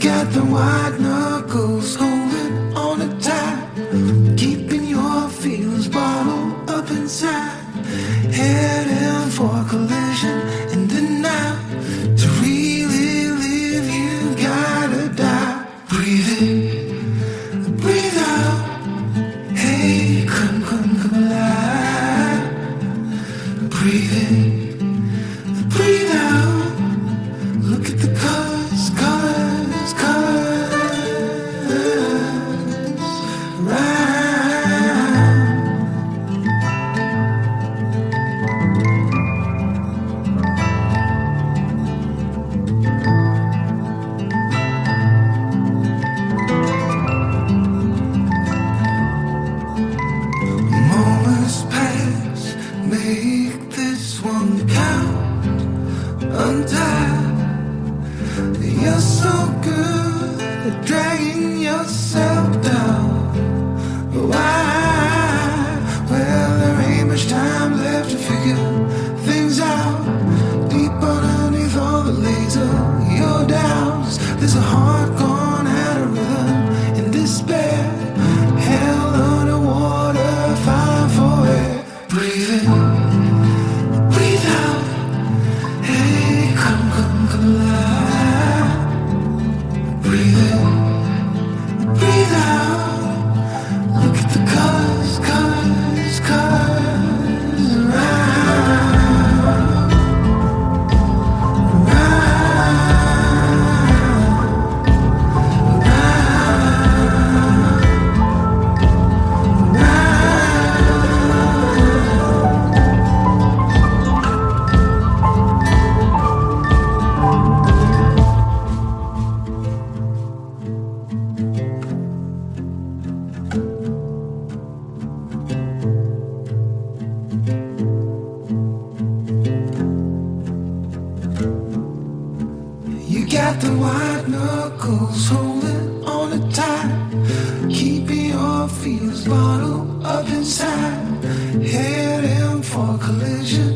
got the white knuckles holding on it tight, keeping your feelings bottled up inside, heading for collision in the night. To really live, you gotta die. Breathe in, breathe out. Hey, come alive. Breathe in, breathe out. Look at the colors, colors, colors. Right. Moments pass, make this one count. Untied. You're so good at dragging yourself down. Why? Well, there ain't much time left to figure things out. Deep underneath all the laser, your doubts. There's a heart gone out of rhythm in despair. Hell underwater, fighting for it. Breathe in, breathe out. Hey, come alive. Breathe in, breathe out. Look at the colors, colors, colors. Around, you got the white knuckles holding on it tight, keeping your feelings bottled up inside, heading for collision